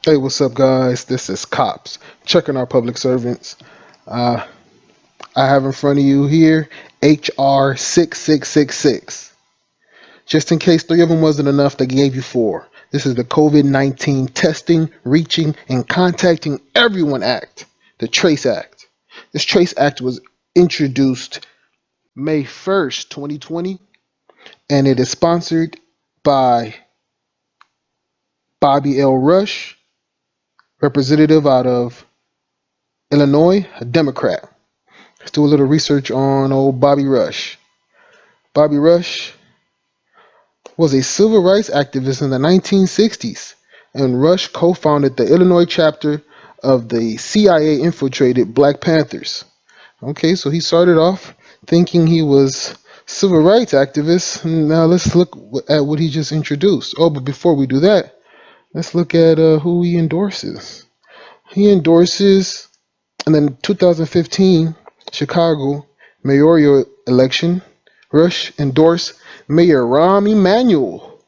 Hey, what's up, guys? This is C.O.P.S. Checking our public servants. Uh, I have in front of you here HR 6666. Just in case three of them wasn't enough, they gave you four. This is the COVID-19 Testing, Reaching, and Contacting Everyone Act, the TRACE Act. This TRACE Act was introduced May 1st, 2020, and it is sponsored by Bobby L. Rush, representative out of Illinois, a Democrat. Let's do a little research on old Bobby Rush. Bobby Rush was a civil rights activist in the 1960s, and Rush co founded the Illinois chapter of the CIA infiltrated Black Panthers. Okay, so he started off thinking he was civil rights activist. Now let's look at what he just introduced. Oh, but before we do that, let's look at who he endorses. He endorses in the 2015 Chicago mayoral election, Rush endorsed Mayor Rahm Emanuel,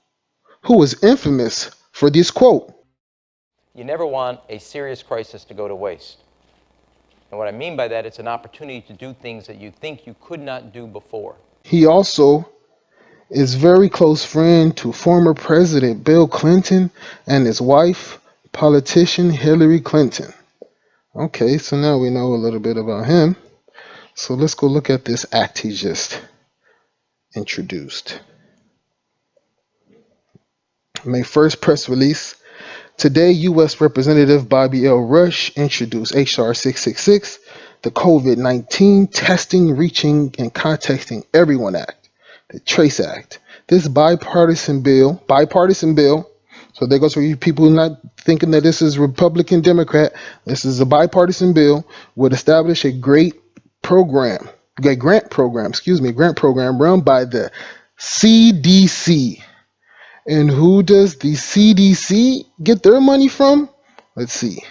who was infamous for this quote. You never want a serious crisis to go to waste. And what I mean by that, it's an opportunity to do things that you think you could not do before. He also is very close friend to former President Bill Clinton and his wife, politician Hillary Clinton. Okay, so now we know a little bit about him. So let's go look at this act he just introduced. May 1st press release. Today, U.S. Representative Bobby L. Rush introduced H.R. 666, the COVID-19 Testing, Reaching, and Contacting Everyone Act, the TRACE Act. This bipartisan bill, so there goes for you people not thinking that this is Republican, Democrat. This is a bipartisan bill, would establish grant program run by the CDC. And who does the CDC get their money from? Let's see.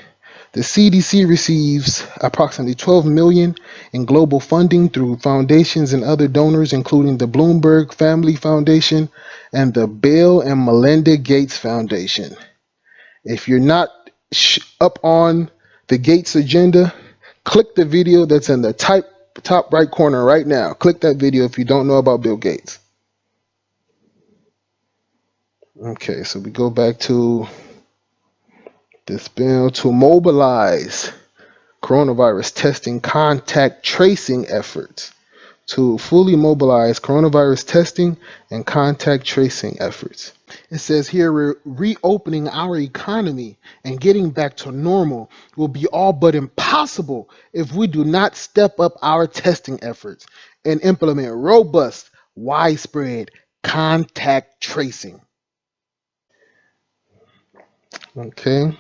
The CDC receives approximately 12 million in global funding through foundations and other donors, including the Bloomberg Family Foundation and the Bill and Melinda Gates Foundation. If you're not up on the Gates agenda, click the video that's in the top right corner right now. Click that video if you don't know about Bill Gates. Okay, so we go back to this bill to mobilize coronavirus testing contact tracing efforts. To fully mobilize coronavirus testing and contact tracing efforts. It says here we're reopening our economy and getting back to normal will be all but impossible if we do not step up our testing efforts and implement robust, widespread contact tracing. Okay.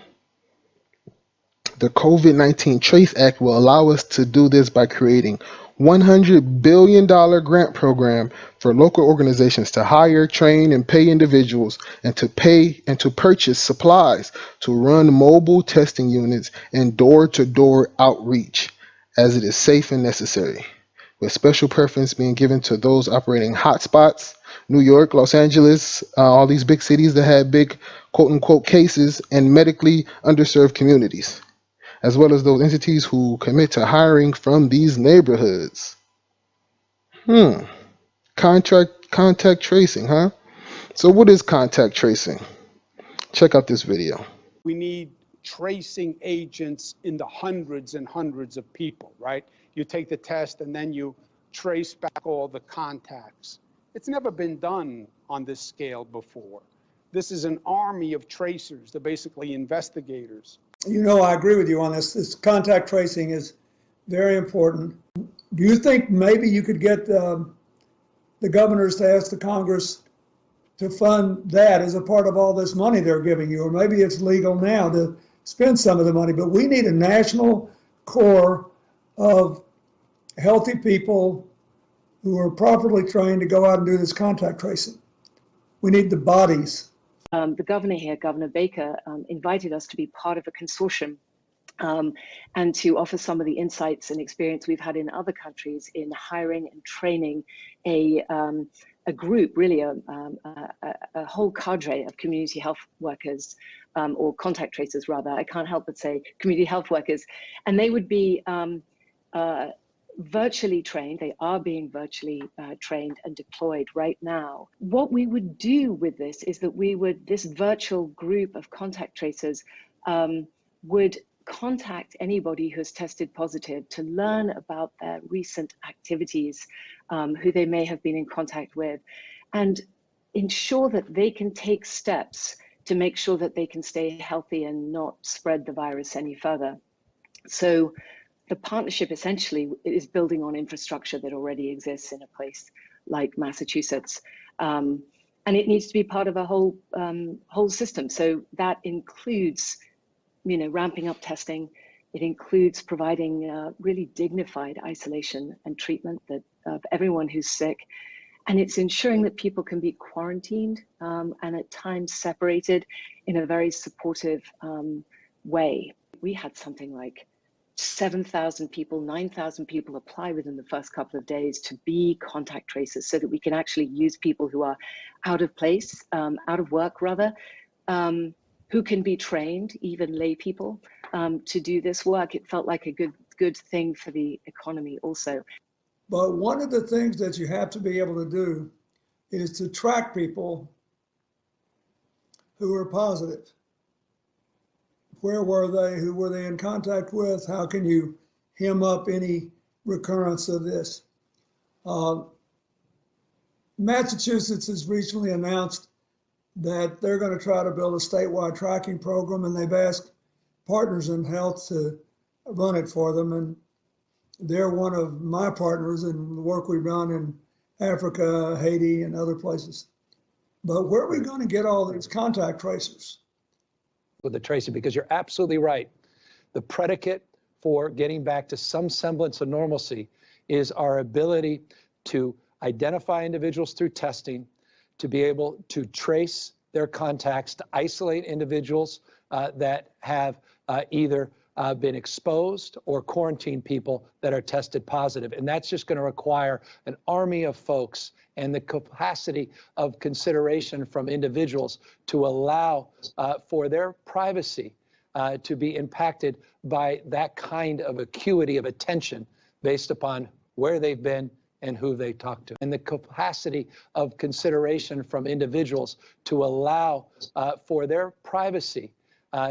The COVID-19 Trace Act will allow us to do this by creating $100 billion grant program for local organizations to hire, train, and pay individuals and to purchase supplies to run mobile testing units and door-to-door outreach as it is safe and necessary, with special preference being given to those operating hotspots, New York, Los Angeles, all these big cities that had big quote-unquote cases, and medically underserved communities, as well as those entities who commit to hiring from these neighborhoods. Hmm. Contact tracing, huh? So what is contact tracing? Check out this video. We need tracing agents in the hundreds and hundreds of people, right? You take the test and then you trace back all the contacts. It's never been done on this scale before. This is an army of tracers. They're basically investigators. You know, I agree with you on this. This contact tracing is very important. Do you think maybe you could get the governors to ask the Congress to fund that as a part of all this money they're giving you? Or maybe it's legal now to spend some of the money, but we need a national core of healthy people who are properly trained to go out and do this contact tracing. We need the bodies. The governor here, Governor Baker, invited us to be part of a consortium and to offer some of the insights and experience we've had in other countries in hiring and training a a group, really a whole cadre of community health workers, or contact tracers rather, I can't help but say community health workers, and they would be virtually trained. They are being virtually trained and deployed right now. What we would do with this is that this virtual group of contact tracers would contact anybody who's tested positive to learn about their recent activities, who they may have been in contact with, and ensure that they can take steps to make sure that they can stay healthy and not spread the virus any further. So the partnership essentially is building on infrastructure that already exists in a place like Massachusetts. And it needs to be part of a whole system. So that includes, ramping up testing. It includes providing really dignified isolation and treatment of everyone who's sick. And it's ensuring that people can be quarantined and at times separated in a very supportive way. We had something like 7,000 people, 9,000 people apply within the first couple of days to be contact tracers, so that we can actually use people who are out of place, out of work rather, who can be trained, even lay people, to do this work. It felt like a good thing for the economy also. But one of the things that you have to be able to do is to track people who are positive. Where were they? Who were they in contact with? How can you hem up any recurrence of this? Massachusetts has recently announced that they're going to try to build a statewide tracking program, and they've asked Partners in Health to run it for them. And they're one of my partners in the work we've done in Africa, Haiti, and other places. But where are we going to get all these contact tracers? With the tracing, because you're absolutely right. The predicate for getting back to some semblance of normalcy is our ability to identify individuals through testing, to be able to trace their contacts, to isolate individuals that have either been exposed or quarantine people that are tested positive. And that's just going to require an army of folks and the capacity of consideration from individuals to allow for their privacy to be impacted by that kind of acuity of attention based upon where they've been and who they talk to. And the capacity of consideration from individuals to allow for their privacy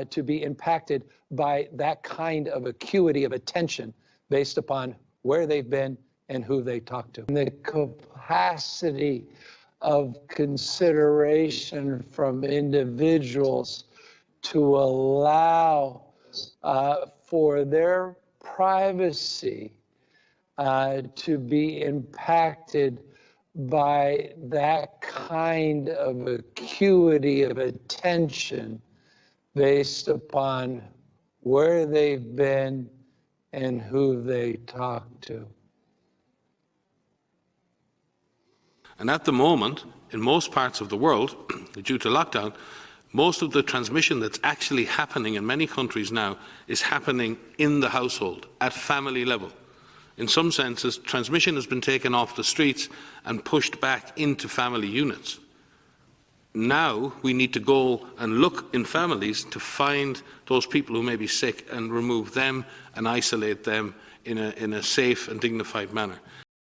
to be impacted by that kind of acuity of attention based upon where they've been and who they talk to. And the capacity of consideration from individuals to allow for their privacy to be impacted by that kind of acuity of attention based upon where they've been and who they talk to. And at the moment, in most parts of the world, due to lockdown, most of the transmission that's actually happening in many countries now is happening in the household, at family level. In some senses, transmission has been taken off the streets and pushed back into family units. Now we need to go and look in families to find those people who may be sick and remove them and isolate them in a safe and dignified manner.